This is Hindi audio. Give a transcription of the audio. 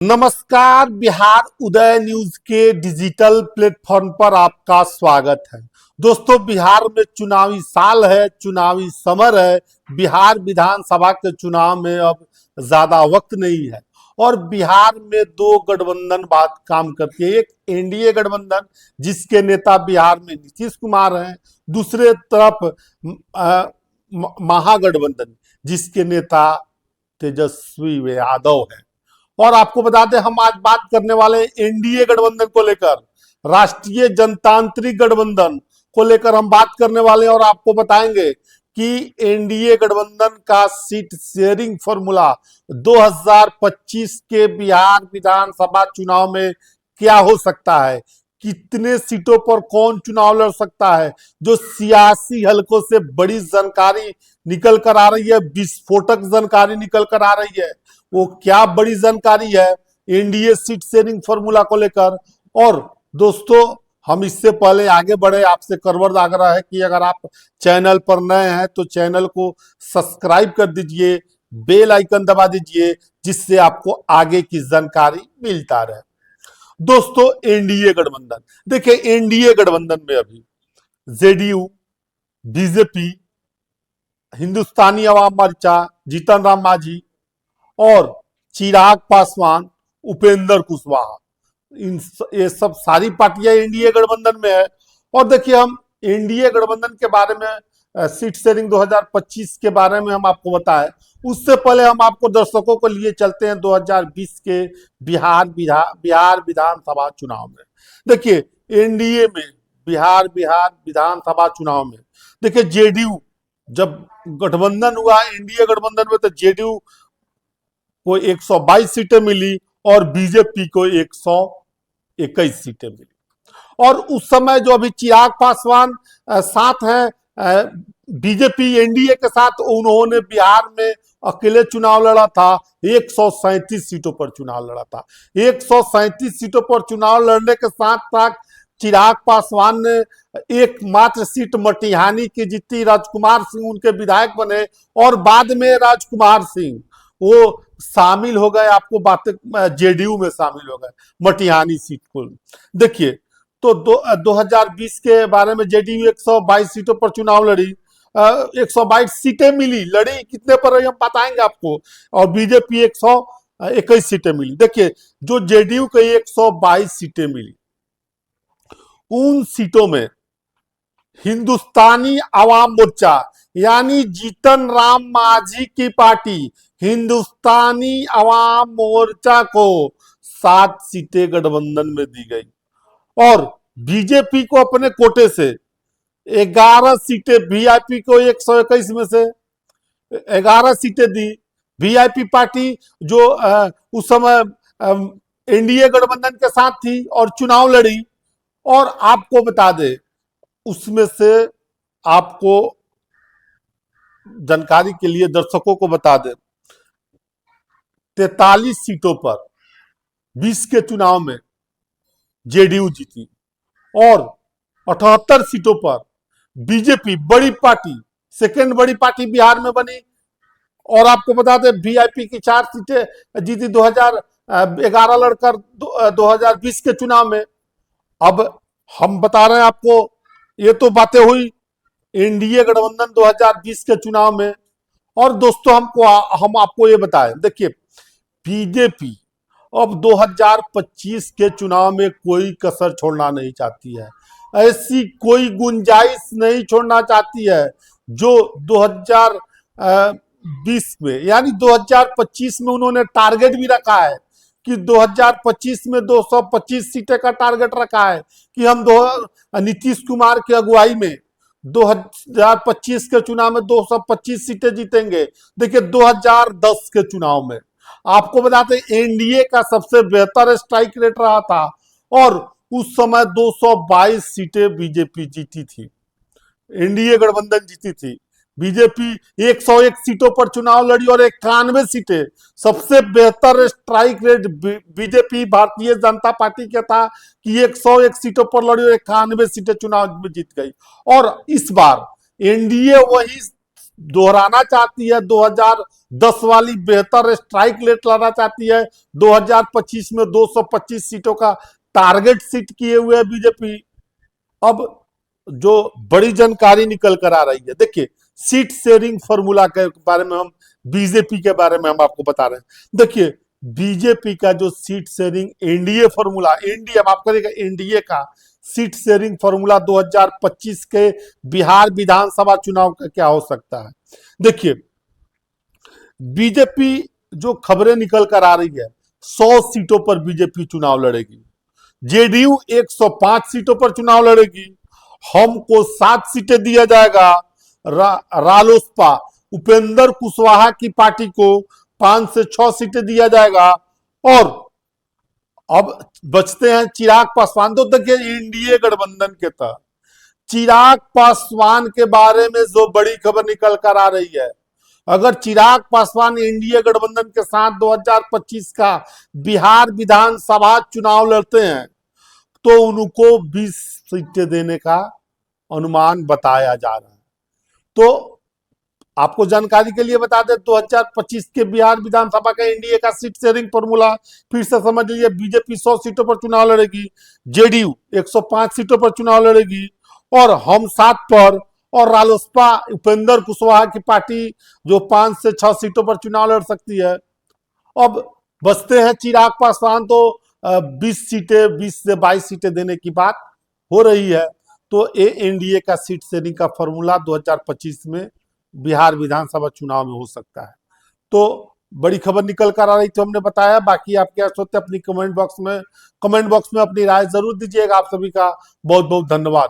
नमस्कार। बिहार उदय न्यूज के डिजिटल प्लेटफॉर्म पर आपका स्वागत है। दोस्तों, बिहार में चुनावी साल है, चुनावी समर है। बिहार विधानसभा के चुनाव में अब ज्यादा वक्त नहीं है और बिहार में दो गठबंधन बात काम करती है। एक एनडीए गठबंधन जिसके नेता बिहार में नीतीश कुमार हैं, दूसरे तरफ महागठबंधन जिसके नेता तेजस्वी यादव है। और आपको बता दें, हम आज बात करने वाले एनडीए गठबंधन को लेकर, राष्ट्रीय जनतांत्रिक गठबंधन को लेकर हम बात करने वाले हैं और आपको बताएंगे कि एनडीए गठबंधन का सीट शेयरिंग फॉर्मूला 2025 के बिहार विधानसभा चुनाव में क्या हो सकता है, कितने सीटों पर कौन चुनाव लड़ सकता है। जो सियासी हलकों से बड़ी जानकारी निकल कर आ रही है, विस्फोटक जानकारी निकल कर आ रही है, वो क्या बड़ी जानकारी है एनडीए सीट शेयरिंग फॉर्मूला को लेकर। और दोस्तों, हम इससे पहले आगे बढ़े, आपसे करवड़ आग्रह है कि अगर आप चैनल पर नए हैं तो चैनल को सब्सक्राइब कर दीजिए, बेल आइकन दबा दीजिए, जिससे आपको आगे की जानकारी मिलता रहे। दोस्तों, एनडीए गठबंधन देखिए, एनडीए गठबंधन में अभी जेडीयू, बीजेपी, हिंदुस्तानी अवाम मोर्चा, जीतन राम मांझी और चिराग पासवान, उपेंद्र कुशवाहा, ये सब सारी पार्टियां एनडीए गठबंधन में है। और देखिए, हम एनडीए गठबंधन के बारे में सीट शेयरिंग 2025 के बारे में हम आपको बताएं, उससे पहले हम आपको दर्शकों को लिए चलते हैं 2020 के बिहार विधानसभा चुनाव में। देखिए, एनडीए में बिहार विधानसभा चुनाव में देखिए, जेडीयू जब गठबंधन हुआ एनडीए गठबंधन में, तो जेडीयू को 122 सीटें मिली और बीजेपी को 121 सीटें मिली। और उस समय जो अभी चिराग पासवान साथ हैं बीजेपी एनडीए के साथ, उन्होंने बिहार में अकेले चुनाव लड़ा था, 137 सीटों पर चुनाव लड़ा था। 137 सीटों पर चुनाव लड़ने के साथ साथ चिराग पासवान ने एकमात्र सीट मटिहानी की जीती, राजकुमार सिंह उनके विधायक बने और बाद में राजकुमार सिंह वो शामिल हो गए, आपको बातें जेडीयू में शामिल हो गए मटिहानी सीट को। देखिए, तो 2020 के बारे में जेडीयू 122 सीटों पर चुनाव लड़ी, 122 सीटें मिली, लड़ी कितने पर रही हम बताएंगे आपको, और बीजेपी 121 सीटें मिली। देखिए, जो जेडीयू को 122 सीटें मिली, उन सीटों में हिंदुस्तानी अवाम मोर्चा यानी जीतन राम मांझी की पार्टी हिंदुस्तानी अवाम मोर्चा को 7 सीटें गठबंधन में दी गई और बीजेपी को अपने कोटे से 11 सीटें, वीआईपी को 121 में से 11 सीटें दी। वीआईपी पार्टी जो उस समय एनडीए गठबंधन के साथ थी और चुनाव लड़ी। और आपको बता दे, उसमें से आपको जानकारी के लिए दर्शकों को बता दें, 43 सीटों पर 20 के चुनाव में जेडीयू जीती और 78 सीटों पर बीजेपी, बड़ी पार्टी, सेकेंड बड़ी पार्टी बिहार में बनी। और आपको बता दें, वीआईपी की 4 सीटें जीती 2011 लड़कर 2020 के चुनाव में। अब हम बता रहे हैं आपको, ये तो बातें हुई एनडीए गठबंधन 2020 के चुनाव में। और दोस्तों, हम आपको ये बताएं, देखिए, बीजेपी अब 2025 के चुनाव में कोई कसर छोड़ना नहीं चाहती है, ऐसी कोई गुंजाइश नहीं छोड़ना चाहती है जो 2020 में यानी 2025 में उन्होंने टारगेट भी रखा है कि 2025 में 225 सीटें का टारगेट रखा है कि हम नीतीश कुमार की अगुवाई में 2025 के चुनाव में 225 सीटें जीतेंगे। देखिए, 2010 के चुनाव में आपको बताते एनडीए का सबसे बेहतर स्ट्राइक रेट रहा था और उस समय 222 सीटें बीजेपी जीती थी, एनडीए गठबंधन जीती थी। बीजेपी 101 सीटों पर चुनाव लड़ी और 91 सीटें, सबसे बेहतर strike rate BJP Bharatiya Janata party का था कि 101 सीटों पर लड़ी और 91 सीटें चुनाव में जीत गई। और इस बार एनडीए वही दोहराना चाहती है, 2010 वाली बेहतर स्ट्राइक रेट लाना चाहती है, 2025 में 225 सीटों का टारगेट सीट किए हुए है बीजेपी। अब जो बड़ी जानकारी निकल कर आ रही है, देखिए सीट शेयरिंग फॉर्मूला के बारे में हम, बीजेपी के बारे में हम आपको बता रहे हैं। देखिए बीजेपी का जो seat sharing NDA formula, NDA माफ करिएगा, एनडीए का सीट शेयरिंग फॉर्मूला 2025 के बिहार विधानसभा चुनाव का क्या हो सकता है। देखिए बीजेपी जो खबरें निकल कर आ रही है, 100 सीटों पर बीजेपी चुनाव लड़ेगी, जेडीयू 105 सीटों पर चुनाव लड़ेगी, हमको 7 सीटें दिया जाएगा, रालोसपा उपेंद्र कुशवाहा की पार्टी को 5 से 6 सीटें दिया जाएगा। और अब बचते हैं चिराग पासवान। तो देखिए एनडीए गठबंधन के तहत चिराग पासवान के बारे में जो बड़ी खबर निकल कर आ रही है, अगर चिराग पासवान एनडीए गठबंधन के साथ 2025 का बिहार विधानसभा चुनाव लड़ते हैं तो उनको 20 सीटें देने का अनुमान बताया जा रहा है। तो आपको जानकारी के लिए बता दें, 2025 के बिहार विधानसभा का एनडीए का सीट शेयरिंग फॉर्मूला फिर से समझ लीजिए। बीजेपी 100 सीटों पर चुनाव लड़ेगी, जेडीयू 105 सीटों पर चुनाव लड़ेगी, और हम 7 पर, और रालोसपा उपेंद्र कुशवाहा की पार्टी जो 5 से 6 सीटों पर चुनाव लड़ सकती है। अब बचते हैं चिराग पासवान, तो 20 सीटें, 20 से 22 सीटें देने की बात हो रही है। तो ये एनडीए का सीट शेयरिंग का फॉर्मूला 2025 में बिहार विधानसभा चुनाव में हो सकता है। तो बड़ी खबर निकल कर आ रही थी, हमने बताया। बाकी आप क्या सोचते हैं अपनी कमेंट बॉक्स में अपनी राय जरूर दीजिएगा। आप सभी का बहुत बहुत धन्यवाद।